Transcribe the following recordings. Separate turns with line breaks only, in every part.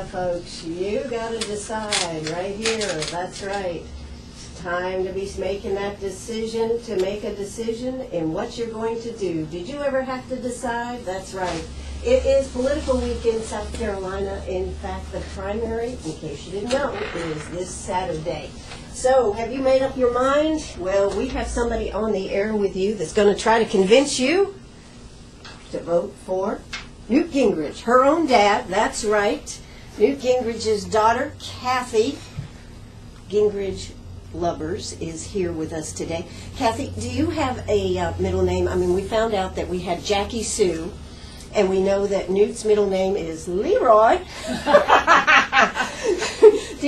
Yeah, folks, you got to decide right here. That's right. It's time to be making that decision, to make a decision in what you're going to do. Did you ever have to decide? That's right. It is political week in South Carolina. In fact, the primary, in case you didn't know, is this Saturday. So, have you made up your mind? Well, we have somebody on the air with you that's going to try to convince you to vote for Newt Gingrich, her own dad, that's right. Newt Gingrich's daughter, Kathy Gingrich Lubbers, is here with us today. Kathy, do you have a middle name? I mean, we found out that we had Jackie Sue, and we know that Newt's middle name is Leroy. Do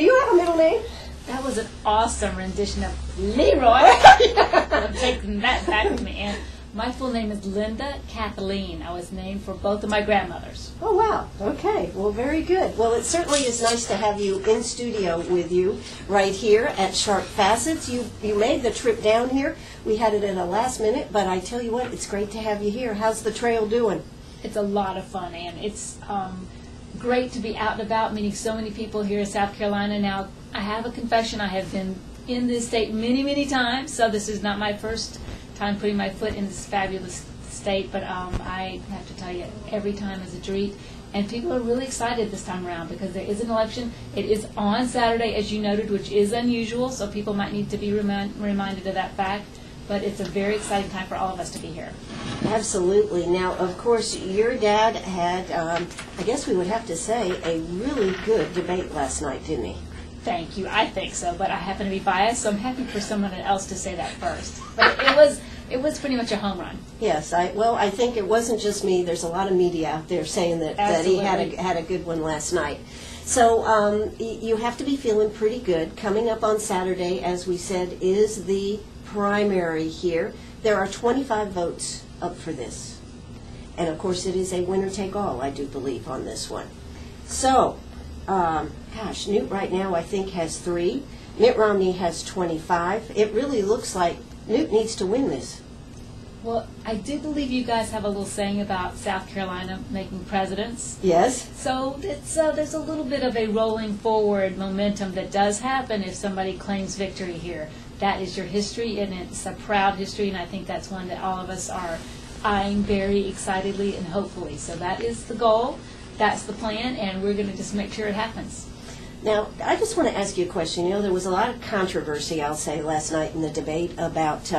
you have a middle name?
That was an awesome rendition of Leroy. I'm taking that back with me. And my full name is Linda Kathleen. I was named for both of my grandmothers.
Oh, wow. Okay. Well, very good. Well, it certainly is nice to have you in studio with you right here at Sharp Facets. You made the trip down here. We had it at a last minute, but I tell you what, it's great to have you here. How's the trail doing?
It's a lot of fun, and it's great to be out and about, meeting so many people here in South Carolina. Now, I have a confession. I have been in this state many, many times, so this is not my first time putting my foot in this fabulous state, but I have to tell you, every time is a treat. And people are really excited this time around because there is an election. It is on Saturday, as you noted, which is unusual, so people might need to be reminded of that fact. But it's a very exciting time for all of us to be here.
Absolutely. Now, of course, your dad had, I guess we would have to say, a really good debate last night, didn't he?
Thank you. I think so, but I happen to be biased, so I'm happy for someone else to say that first. But it was pretty much a home run.
Yes. I think it wasn't just me. There's a lot of media out there saying that he had a good one last night. So you have to be feeling pretty good. Coming up on Saturday, as we said, is the primary here. There are 25 votes up for this. And, of course, it is a winner-take-all, I do believe, on this one. So, gosh, Newt right now, I think, has 3. Mitt Romney has 25. It really looks like Newt needs to win this.
Well, I do believe you guys have a little saying about South Carolina making presidents.
Yes.
So there's a little bit of a rolling forward momentum that does happen if somebody claims victory here. That is your history, and it's a proud history, and I think that's one that all of us are eyeing very excitedly and hopefully. So that is the goal, that's the plan, and we're going to just make sure it happens.
Now, I just want to ask you a question. You know, there was a lot of controversy, I'll say, last night in the debate about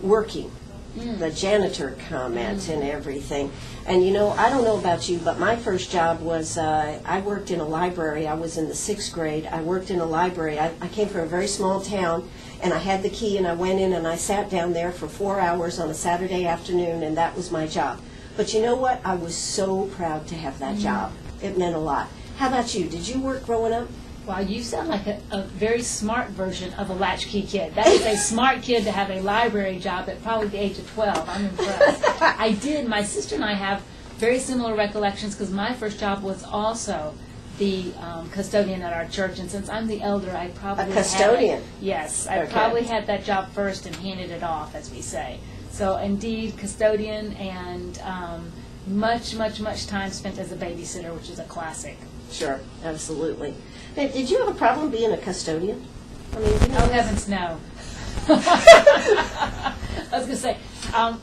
working, the janitor comment and everything. And, you know, I don't know about you, but my first job was I worked in a library. I was in the 6th grade. I worked in a library. I came from a very small town, and I had the key, and I went in, and I sat down there for 4 hours on a Saturday afternoon, and that was my job. But you know what? I was so proud to have that job. It meant a lot. How about you? Did you work growing up?
Wow, you sound like a very smart version of a latchkey kid. That is a smart kid to have a library job at probably the age of 12. I'm impressed. I did. My sister and I have very similar recollections because my first job was also the custodian at our church, and since I'm the elder, I probably
a custodian.
Yes, I probably had that job first and handed it off, as we say. So indeed, custodian, and much time spent as a babysitter, which is a classic.
Sure, absolutely. Now, did you have a problem being a custodian? I mean, you know,
oh heavens, no. I was going to say,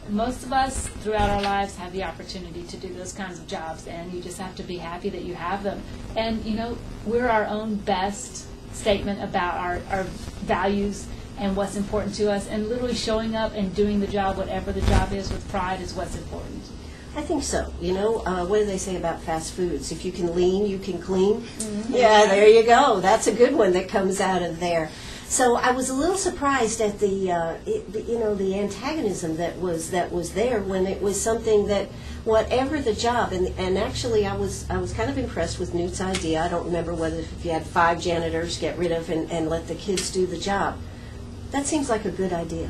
most of us throughout our lives have the opportunity to do those kinds of jobs, and you just have to be happy that you have them. And, you know, we're our own best statement about our values and what's important to us, and literally showing up and doing the job, whatever the job is, with pride is what's important.
I think so. You know, what do they say about fast foods? If you can lean, you can clean. Yeah, there you go. That's a good one that comes out of there. So I was a little surprised at the antagonism that was there when it was something that, whatever the job, and actually I was kind of impressed with Newt's idea. I don't remember whether if you had 5 janitors, get rid of and let the kids do the job. That seems like a good idea.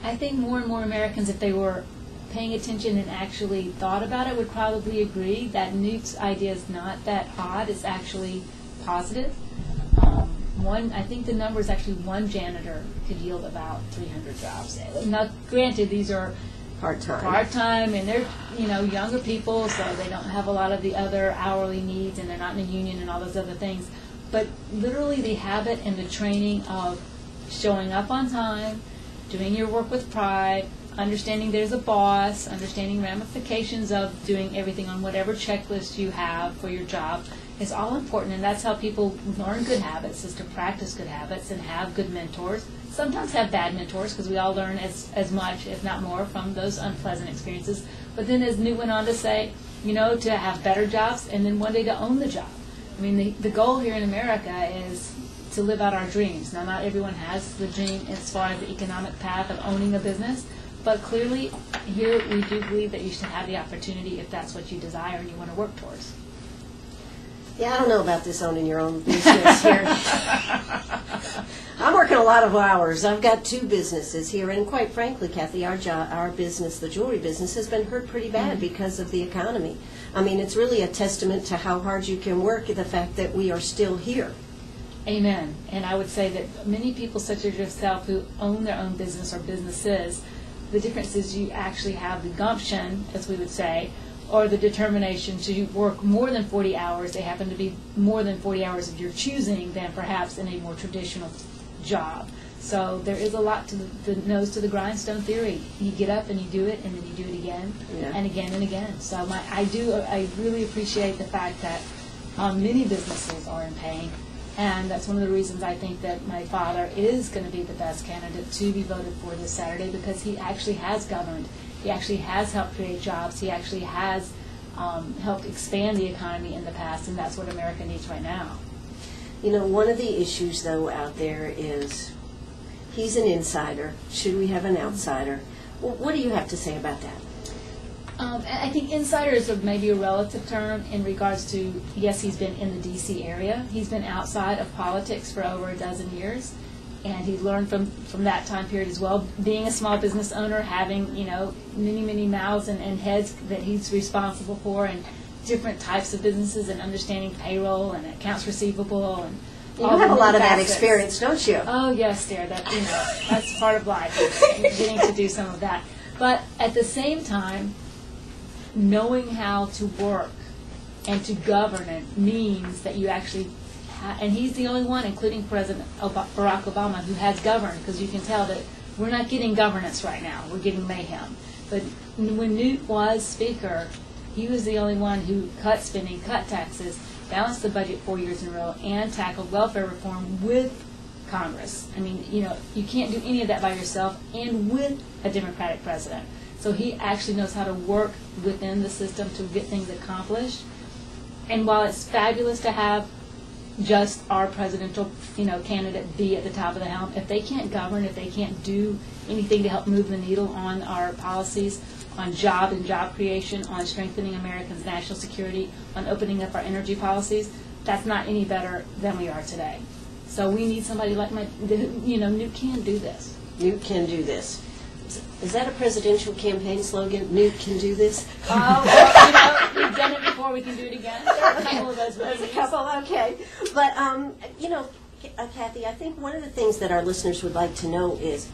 I think more and more Americans, if they were paying attention and actually thought about it, would probably agree that Newt's idea is not that odd. It's actually positive. I think the number is actually 1 janitor could yield about 300 jobs. Now, granted, these are
Part-time.
And they're, younger people, so they don't have a lot of the other hourly needs, and they're not in a union and all those other things. But literally the habit and the training of showing up on time, doing your work with pride, understanding there's a boss, understanding ramifications of doing everything on whatever checklist you have for your job is all important. And that's how people learn good habits, is to practice good habits and have good mentors. Sometimes have bad mentors, because we all learn as much, if not more, from those unpleasant experiences. But then, as Newt went on to say, to have better jobs and then one day to own the job. I mean, the goal here in America is to live out our dreams. Now, not everyone has the dream as far as the economic path of owning a business, but clearly here we do believe that you should have the opportunity if that's what you desire and you want to work towards.
Yeah, I don't know about this owning your own business here. I'm working a lot of hours. I've got 2 businesses here, and quite frankly, Kathy, our business, the jewelry business, has been hurt pretty bad because of the economy. I mean, it's really a testament to how hard you can work, the fact that we are still here.
Amen. And I would say that many people such as yourself who own their own business or businesses, the difference is you actually have the gumption, as we would say, or the determination to work more than 40 hours. They happen to be more than 40 hours of your choosing than perhaps in a more traditional job. So there is a lot to the nose to the grindstone theory. You get up and you do it, and then you do it again and again and again. So I really appreciate the fact that many businesses are in pain. And that's one of the reasons I think that my father is going to be the best candidate to be voted for this Saturday, because he actually has governed. He actually has helped create jobs. He actually has helped expand the economy in the past, and that's what America needs right now.
One of the issues, though, out there is he's an insider. Should we have an outsider? What do you have to say about that?
I think insider is maybe a relative term in regards to, yes, he's been in the D.C. area. He's been outside of politics for over a dozen years, and he learned from that time period as well. Being a small business owner, having, many mouths and heads that he's responsible for, and different types of businesses, and understanding payroll and accounts receivable. And
you have a lot of that experience, don't you?
Oh, yes, dear. That's part of life, getting to do some of that. But at the same time, knowing how to work and to govern it means that you actually and he's the only one, including President Barack Obama, who has governed, because you can tell that we're not getting governance right now. We're getting mayhem. But when Newt was Speaker, he was the only one who cut spending, cut taxes, balanced the budget 4 years in a row, and tackled welfare reform with Congress. I mean, you can't do any of that by yourself and with a Democratic president. So he actually knows how to work within the system to get things accomplished. And while it's fabulous to have just our presidential, candidate be at the top of the helm, if they can't govern, if they can't do anything to help move the needle on our policies, on job and job creation, on strengthening Americans' national security, on opening up our energy policies, that's not any better than we are today. So we need somebody like Newt can do this.
Newt can do this. Is that a presidential campaign slogan? Newt can do this?
We've done it before. We can do it again. There are a couple of those.
There's a couple, okay. But, Kathy, I think one of the things that our listeners would like to know is,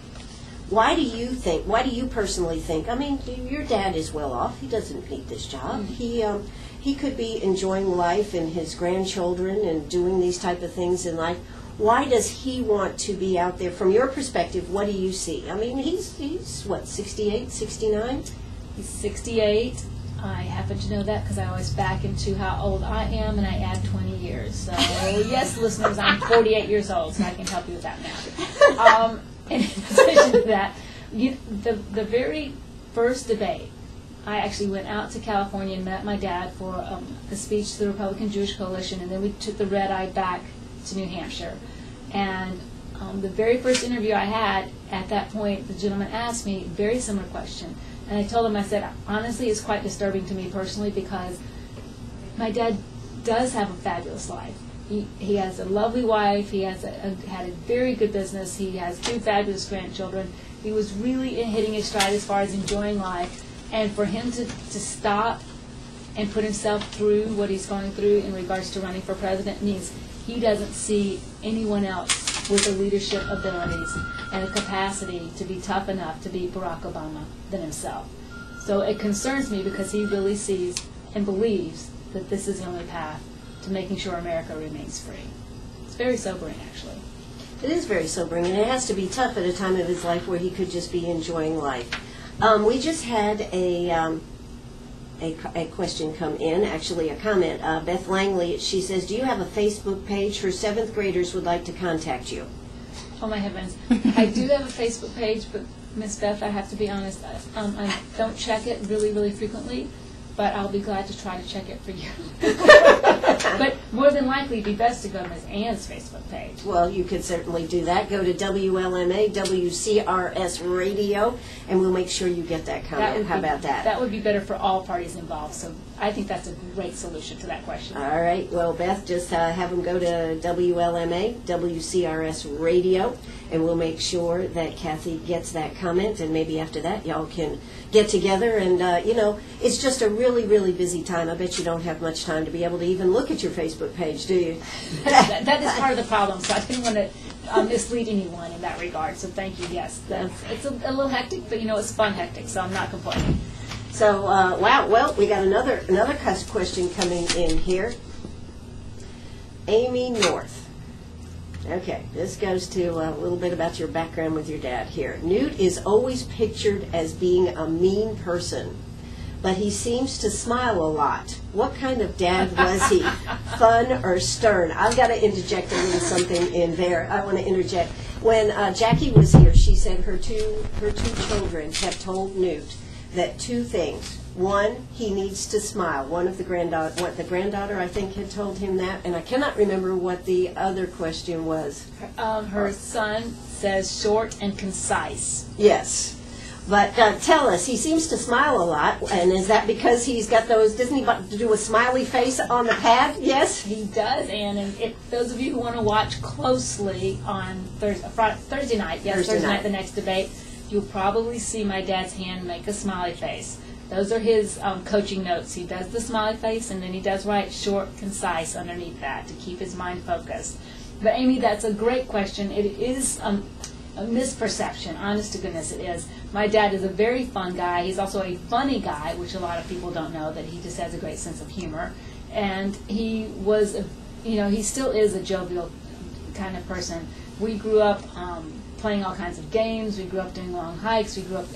why do you personally think, I mean, your dad is well off. He doesn't need this job.
Mm-hmm.
He could be enjoying life and his grandchildren and doing these type of things in life. Why does he want to be out there? From your perspective, what do you see? I mean, he's what, 68, 69?
He's 68. I happen to know that because I always back into how old I am, and I add 20 years. So, yes, listeners, I'm 48 years old, so I can help you with that math. In addition to that, the very first debate, I actually went out to California and met my dad for a speech to the Republican Jewish Coalition, and then we took the red-eye back to New Hampshire. And the very first interview I had, at that point, the gentleman asked me a very similar question. And I told him, I said, honestly, it's quite disturbing to me personally, because my dad does have a fabulous life. He has a lovely wife. He has had a very good business. He has 2 fabulous grandchildren. He was really hitting his stride as far as enjoying life. And for him to stop and put himself through what he's going through in regards to running for president means he doesn't see anyone else with the leadership abilities and the capacity to be tough enough to beat Barack Obama than himself. So it concerns me because he really sees and believes that this is the only path to making sure America remains free. It's very sobering, actually.
It is very sobering, and it has to be tough at a time of his life where he could just be enjoying life. We just had a question come in, actually a comment. Beth Langley, she says, do you have a Facebook page? Her 7th graders would like to contact you.
Oh my heavens. I do have a Facebook page, but Miss Beth, I have to be honest, I don't check it really, really frequently, but I'll be glad to try to check it for you. But more than likely, it'd be best to go to Miss Ann's Facebook page.
Well, you could certainly do that. Go to WLMA, WCRS Radio, and we'll make sure you get that comment. How about that?
That would be better for all parties involved, so I think that's a great solution to that question.
All right. Well, Beth, just have them go to WLMA, WCRS Radio, and we'll make sure that Kathy gets that comment, and maybe after that y'all can get together. And, it's just a really, really busy time. I bet you don't have much time to be able to even look at your Facebook page, do you?
That is part of the problem, so I didn't want to mislead anyone in that regard. So thank you. Yes, it's a little hectic, but it's fun hectic, so I'm not complaining.
So wow. Well, we got another question coming in here. Amy North. Okay, this goes to a little bit about your background with your dad here. Newt is always pictured as being a mean person, but he seems to smile a lot. What kind of dad was he? Fun or stern? I've got to interject a little something in there. I want to interject. When Jackie was here, she said her two children have told Newt that 2 things. One, he needs to smile. One of the granddaughter, I think, had told him that, and I cannot remember what the other question was.
Her son says short and concise.
Yes. But tell us, he seems to smile a lot, and is that because he's got doesn't he do a smiley face on the pad? Yes?
He does, and if those of you who want to watch closely on Thursday night, Thursday night, the next debate, you'll probably see my dad's hand make a smiley face. Those are his coaching notes. He does the smiley face, and then he does write short, concise underneath that to keep his mind focused. But Amy, that's a great question. It is a misperception. Honest to goodness, it is. My dad is a very fun guy. He's also a funny guy, which a lot of people don't know, that he just has a great sense of humor. And he was, he still is a jovial kind of person. We grew up playing all kinds of games. We grew up doing long hikes. We grew up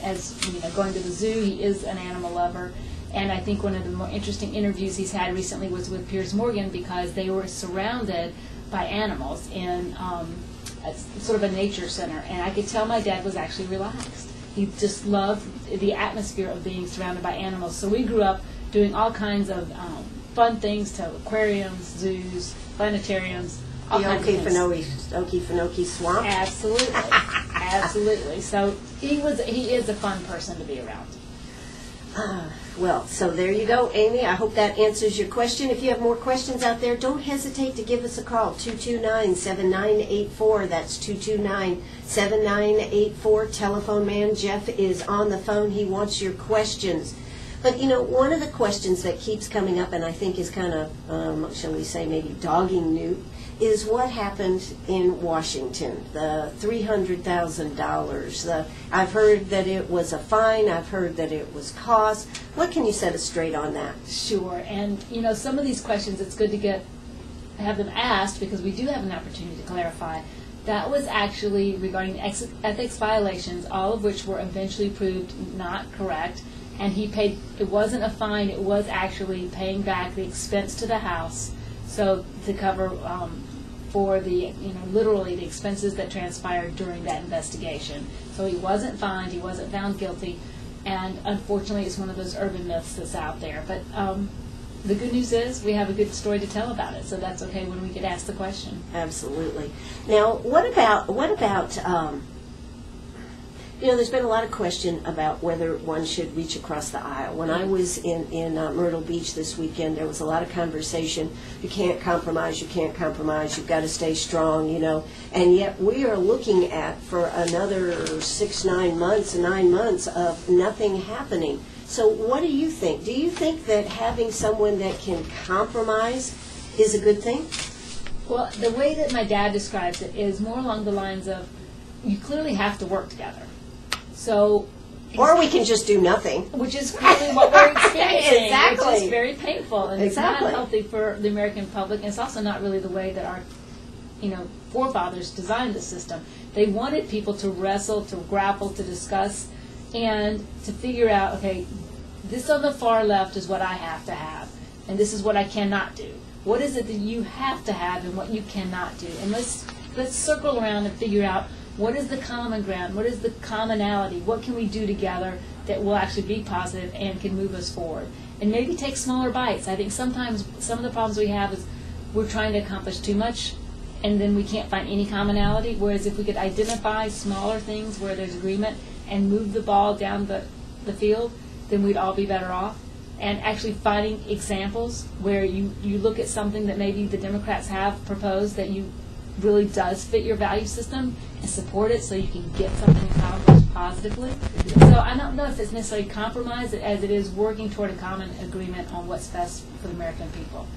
going to the zoo. He is an animal lover. And I think one of the more interesting interviews he's had recently was with Piers Morgan, because they were surrounded by animals in sort of a nature center. And I could tell my dad was actually relaxed. He just loved the atmosphere of being surrounded by animals. So we grew up doing all kinds of fun things, to aquariums, zoos, planetariums, all kinds of things.
Okefenokee Swamp?
Absolutely. Absolutely. So he is a fun person to be around.
Well, so there you go, Amy. I hope that answers your question. If you have more questions out there, don't hesitate to give us a call, 229-7984. That's 229-7984. Telephone man Jeff is on the phone. He wants your questions. But, one of the questions that keeps coming up, and I think is kind of, shall we say, maybe dogging Newt, is what happened in Washington, the $300,000. I've heard that it was a fine. I've heard that it was cost. What can you set us straight on that?
Sure. And, some of these questions, it's good to have them asked, because we do have an opportunity to clarify. That was actually regarding ethics violations, all of which were eventually proved not correct. And he paid, it wasn't a fine, it was actually paying back the expense to the house, so to cover for the, literally the expenses that transpired during that investigation. So he wasn't fined, he wasn't found guilty, and unfortunately it's one of those urban myths that's out there. But the good news is we have a good story to tell about it, so that's okay when we get asked the question.
Absolutely. Now, what about there's been a lot of question about whether one should reach across the aisle. When I was in Myrtle Beach this weekend, there was a lot of conversation. You can't compromise, you've got to stay strong, And yet we are looking at for another 9 months of nothing happening. So what do you think? Do you think that having someone that can compromise is a good thing?
Well, the way that my dad describes it is more along the lines of, you clearly have to work together. So,
Or we can just do nothing.
which is clearly what we're experiencing,
Exactly.
which is very painful, and
Exactly.
it's not healthy for the American public, and it's also not really the way that our, forefathers designed the system. They wanted people to wrestle, to grapple, to discuss, and to figure out, okay, this on the far left is what I have to have, and this is what I cannot do. What is it that you have to have and what you cannot do? And let's circle around and figure out what is the common ground, what is the commonality, what can we do together that will actually be positive and can move us forward. And maybe take smaller bites. I think sometimes some of the problems we have is we're trying to accomplish too much and then we can't find any commonality, whereas if we could identify smaller things where there's agreement and move the ball down the field, then we'd all be better off. And actually finding examples where you look at something that maybe the Democrats have proposed that you really does fit your value system and support it so you can get something accomplished positively. So I don't know if it's necessarily compromise as it is working toward a common agreement on what's best for the American people.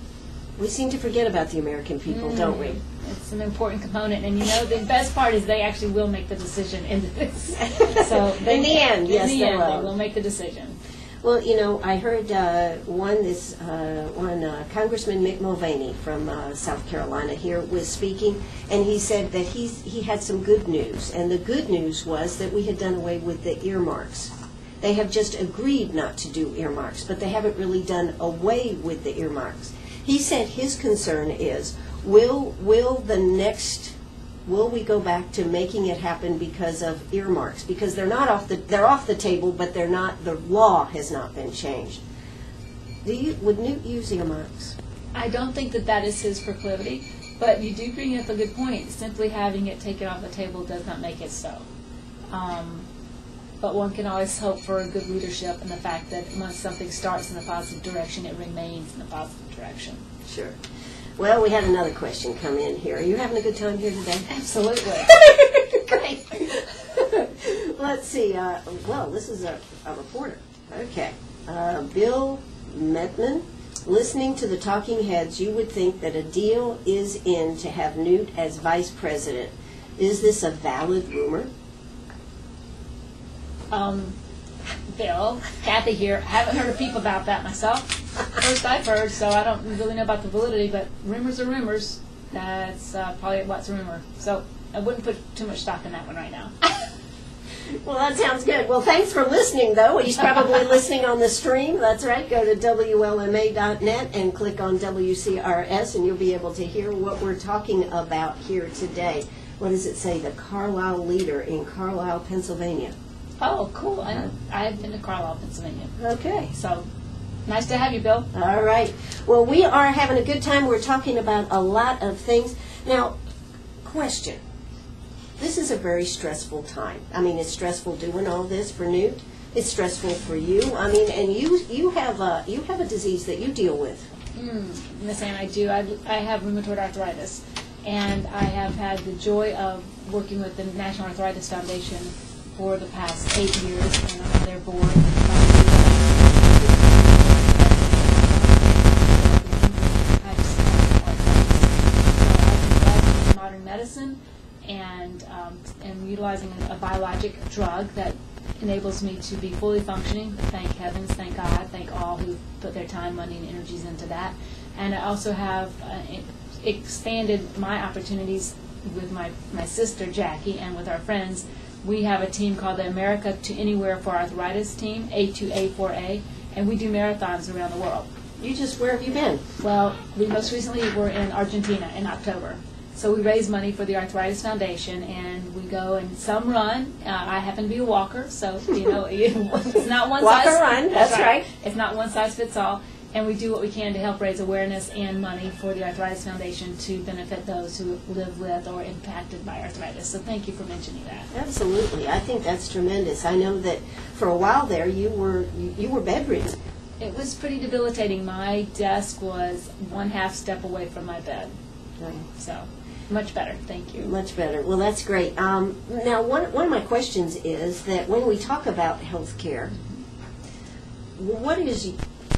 We seem to forget about the American people, don't we?
It's an important component, and the best part is they actually will make the decision in this. So
In the end, yes,
in the
they
end,
will.
they will make the decision.
Well, I heard one Congressman Mick Mulvaney from South Carolina here was speaking, and he said that he had some good news, and the good news was that we had done away with the earmarks. They have just agreed not to do earmarks, but they haven't really done away with the earmarks. He said his concern is, will we go back to making it happen because of earmarks? Because they're off the table, but they're not. The law has not been changed. Would Newt use earmarks?
I don't think that is his proclivity, but you do bring up a good point. Simply having it taken off the table does not make it so. But one can always hope for a good leadership and the fact that once something starts in a positive direction, it remains in a positive direction.
Sure. Well, we had another question come in here. Are you having a good time here today?
Absolutely.
Great. Let's see. This is a reporter. Okay. Bill Metman. Listening to the talking heads, you would think that a deal is in to have Newt as vice president. Is this a valid rumor?
Bill, Kathy here. I haven't heard a peep about that myself. First I've heard, so I don't really know about the validity, but rumors are rumors. That's probably what's a rumor. So I wouldn't put too much stock in that one right now.
Well, that sounds good. Well, thanks for listening, though. He's probably listening on the stream. That's right. Go to WLMA.net and click on WCRS, and you'll be able to hear what we're talking about here today. What does it say? The Carlisle leader in Carlisle, Pennsylvania.
Oh, cool. I've been to Carlisle, Pennsylvania.
Okay.
So nice to have you, Bill.
All right. Well, we are having a good time. We're talking about a lot of things. Now, question. This is a very stressful time. I mean, it's stressful doing all this for Newt. It's stressful for you. I mean, and you have a disease that you deal with.
Miss Ann, I do. I have rheumatoid arthritis, and I have had the joy of working with the National Arthritis Foundation for the past 8 years, and I'm on their board. Modern medicine and utilizing a biologic drug that enables me to be fully functioning. Thank heavens, thank God, thank all who put their time, money, and energies into that. And I also have expanded my opportunities with my sister Jackie and with our friends. We have a team called the America to Anywhere for Arthritis team, A2A4A, and we do marathons around the world.
Where have you been?
Well, we most recently were in Argentina in October. So we raise money for the Arthritis Foundation, and we go and some run. I happen to be a walker, so it's not one
Walk
size.
or run, that's right.
It's not one size fits all. And we do what we can to help raise awareness and money for the Arthritis Foundation to benefit those who live with or impacted by arthritis. So thank you for mentioning that.
Absolutely. I think that's tremendous. I know that for a while there you were bedridden.
It was pretty debilitating. My desk was 1/2 step away from my bed.
Right.
So much better. Thank you.
Much better. Well, that's great. Now, one of my questions is that when we talk about health care, what is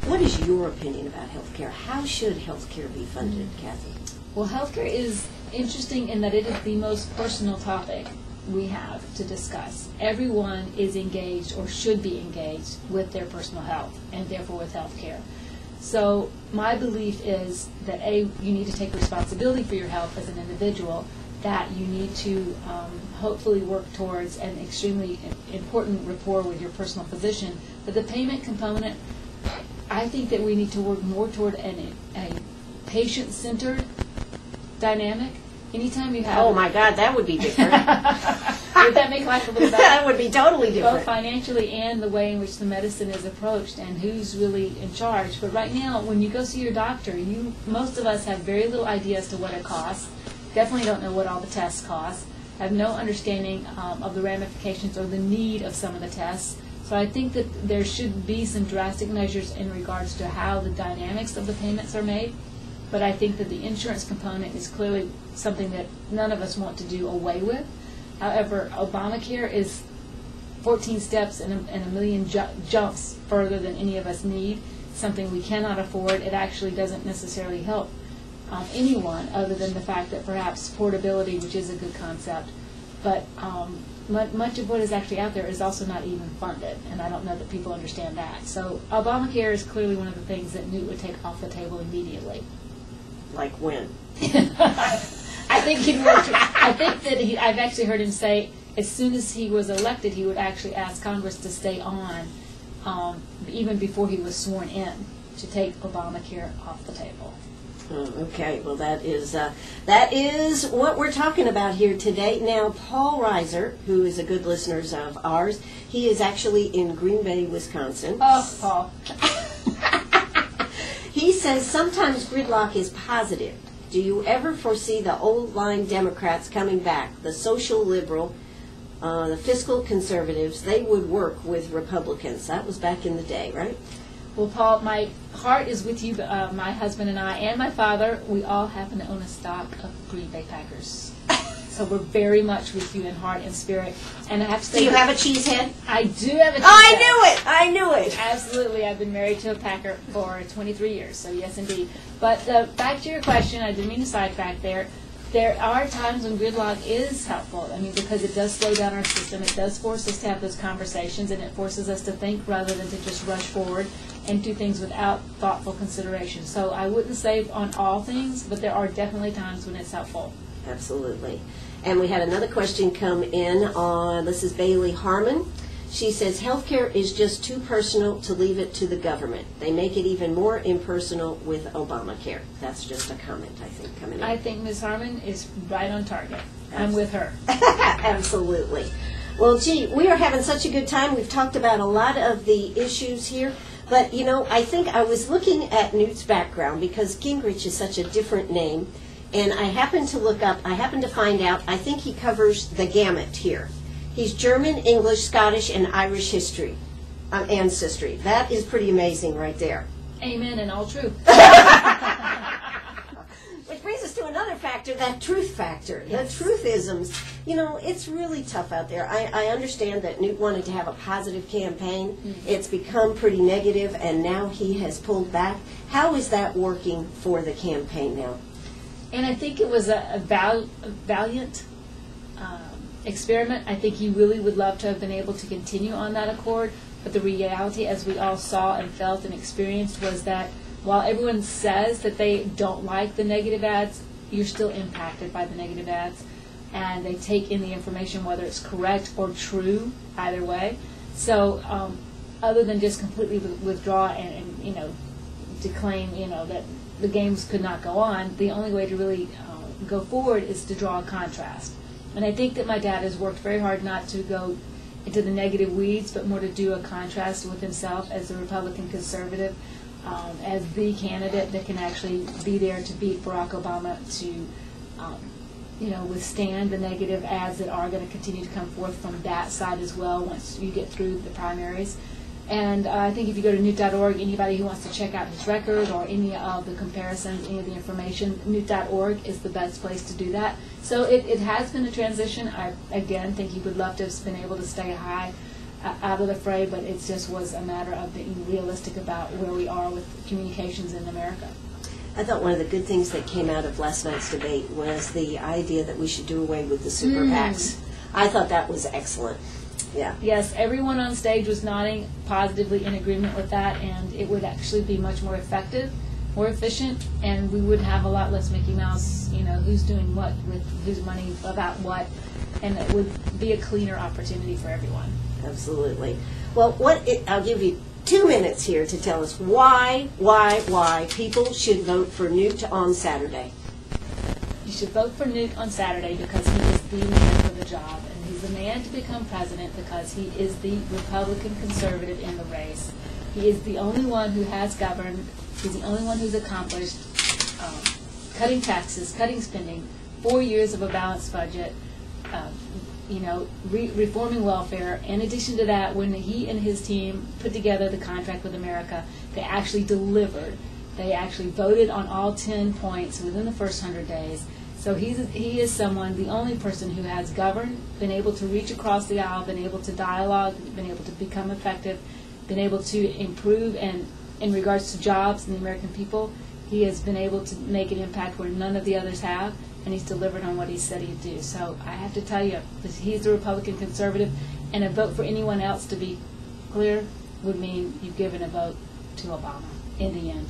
What is your opinion about health care? How should health care be funded, Kathy?
Well, healthcare is interesting in that it is the most personal topic we have to discuss. Everyone is engaged or should be engaged with their personal health and therefore with healthcare. So my belief is that you need to take responsibility for your health as an individual, that you need to hopefully work towards an extremely important rapport with your personal physician. But the payment component, I think that we need to work more toward a patient-centered dynamic. Anytime you have...
Oh my God, that would be different.
Would that make life a little better?
That would be totally different.
Both financially and the way in which the medicine is approached and who's really in charge. But right now, when you go see your doctor, most of us have very little idea as to what it costs. Definitely don't know what all the tests cost. Have no understanding of the ramifications or the need of some of the tests. So I think that there should be some drastic measures in regards to how the dynamics of the payments are made. But I think that the insurance component is clearly something that none of us want to do away with. However, Obamacare is 14 steps and a million jumps further than any of us need, something we cannot afford. It actually doesn't necessarily help anyone other than the fact that perhaps portability, which is a good concept, but much of what is actually out there is also not even funded, and I don't know that people understand that. So Obamacare is clearly one of the things that Newt would take off the table immediately.
Like when?
I think that I've actually heard him say as soon as he was elected, he would actually ask Congress to stay on, even before he was sworn in, to take Obamacare off the table.
Okay, well that is what we're talking about here today. Now, Paul Reiser, who is a good listener of ours, he is actually in Green Bay, Wisconsin.
Oh, Paul.
He says sometimes gridlock is positive. Do you ever foresee the old line Democrats coming back, the social liberal, the fiscal conservatives? They would work with Republicans. That was back in the day, right?
Well, Paul, my heart is with you. My husband and I and my father, we all happen to own a stock of Green Bay Packers. So we're very much with you in heart and spirit. And I have to say,
do you have a cheese head?
I do have a cheese
head. I knew it.
Absolutely. I've been married to a Packer for 23 years, so yes, indeed. But back to your question, I didn't mean to sidetrack there. There are times when gridlock is helpful. I mean, because it does slow down our system. It does force us to have those conversations, and it forces us to think rather than to just rush forward and do things without thoughtful consideration. So I wouldn't say on all things, but there are definitely times when it's helpful.
Absolutely. And we had another question come in on, this is Bailey Harmon. She says, healthcare is just too personal to leave it to the government. They make it even more impersonal with Obamacare. That's just a comment, I think, coming in.
I think Ms. Harmon is right on target. I'm with her.
Absolutely. Well, gee, we are having such a good time. We've talked about a lot of the issues here. But, you know, I think I was looking at Newt's background because Gingrich is such a different name. And I happened to find out, I think he covers the gamut here. He's German, English, Scottish, and Irish ancestry. That is pretty amazing right there.
Amen, and all true.
Which brings us to another factor, that truth factor. Yes. The truthisms. You know, it's really tough out there. I understand that Newt wanted to have a positive campaign. Mm-hmm. It's become pretty negative, and now he has pulled back. How is that working for the campaign now?
And I think it was a valiant experiment. I think he really would love to have been able to continue on that accord. But the reality, as we all saw and felt and experienced, was that while everyone says that they don't like the negative ads, you're still impacted by the negative ads. And they take in the information, whether it's correct or true, either way. So other than just completely withdraw and you know, declaim, you know, that the games could not go on, the only way to really go forward is to draw a contrast. And I think that my dad has worked very hard not to go into the negative weeds, but more to do a contrast with himself as a Republican conservative, as the candidate that can actually be there to beat Barack Obama, to you know, withstand the negative ads that are going to continue to come forth from that side as well once you get through the primaries. And I think if you go to Newt.org, anybody who wants to check out his record or any of the comparisons, any of the information, Newt.org is the best place to do that. So it has been a transition. I, again, think he would love to have been able to stay high out of the fray, but it just was a matter of being realistic about where we are with communications in America.
I thought one of the good things that came out of last night's debate was the idea that we should do away with the super PACs. I thought that was excellent. Yeah.
Yes, everyone on stage was nodding positively in agreement with that, and it would actually be much more effective, more efficient, and we would have a lot less Mickey Mouse, who's doing what with whose money about what, and it would be a cleaner opportunity for everyone.
Absolutely. Well, I'll give you 2 minutes here to tell us why people should vote for Newt on Saturday.
You should vote for Newt on Saturday because he is the man for the job, and he's the man to become president because he is the Republican conservative in the race. He is the only one who has governed. He's the only one who's accomplished cutting taxes, cutting spending, 4 years of a balanced budget, reforming welfare. In addition to that, when he and his team put together the contract with America, they actually delivered. They actually voted on all 10 points within the first 100 days. So he is someone, the only person who has governed, been able to reach across the aisle, been able to dialogue, been able to become effective, been able to improve, and in regards to jobs and the American people, he has been able to make an impact where none of the others have, and he's delivered on what he said he'd do. So I have to tell you, he's the Republican conservative, and a vote for anyone else, to be clear, would mean you've given a vote to Obama in the end.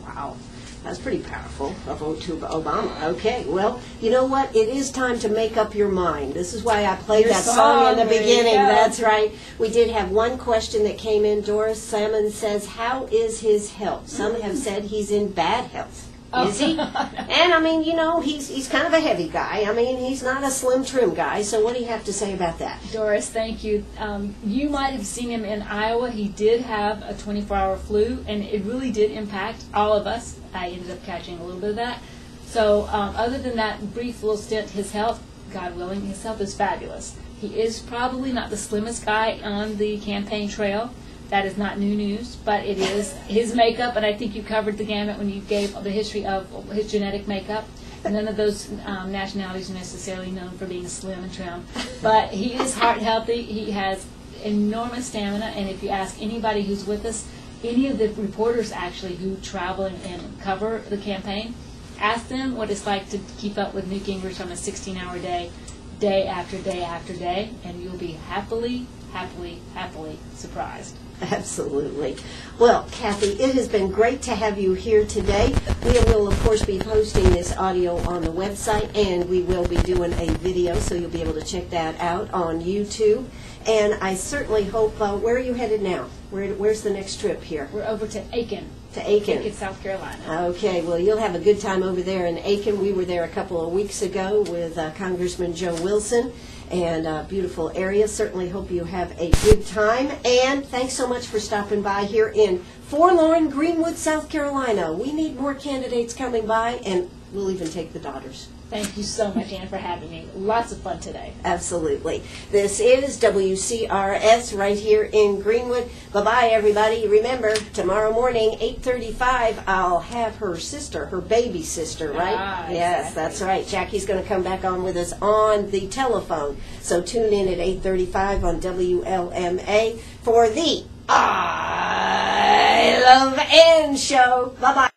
Wow. That's pretty powerful, a vote to Obama. Okay, well, you know what? It is time to make up your mind. This is why I played that song in the beginning. That's right. We did have one question that came in. Doris Salmon says, how is his health? Some have said he's in bad health. Is he? And, I mean, he's kind of a heavy guy. I mean, he's not a slim, trim guy. So what do you have to say about that?
Doris, thank you. You might have seen him in Iowa. He did have a 24-hour flu, and it really did impact all of us. I ended up catching a little bit of that. So other than that brief little stint, his health, God willing, his health is fabulous. He is probably not the slimmest guy on the campaign trail. That is not new news, but it is his makeup, and I think you covered the gamut when you gave the history of his genetic makeup. None of those nationalities are necessarily known for being slim and trim, but he is heart healthy. He has enormous stamina, and if you ask anybody who's with us, any of the reporters actually who travel and cover the campaign, ask them what it's like to keep up with Newt Gingrich on a 16-hour day, day after day after day, and you'll be happily surprised.
Absolutely. Well, Kathy, it has been great to have you here today. We will, of course, be posting this audio on the website, and we will be doing a video, so you'll be able to check that out on YouTube. And I certainly hope, where are you headed now? Where's the next trip here?
We're over to Aiken.
To Aiken.
Aiken, South Carolina.
Okay, well, you'll have a good time over there in Aiken. We were there a couple of weeks ago with Congressman Joe Wilson, and a beautiful area. Certainly hope you have a good time. And thanks so much for stopping by here in forlorn Greenwood, South Carolina. We need more candidates coming by, and we'll even take the daughters.
Thank you so much, Ann, for having me. Lots of fun today.
Absolutely. This is WCRS right here in Greenwood. Bye-bye, everybody. Remember, tomorrow morning, 8:35, I'll have her sister, her baby sister, right? Yes, exactly. That's right. Jackie's going to come back on with us on the telephone. So tune in at 8:35 on WLMA for the I Love Ann show. Bye-bye.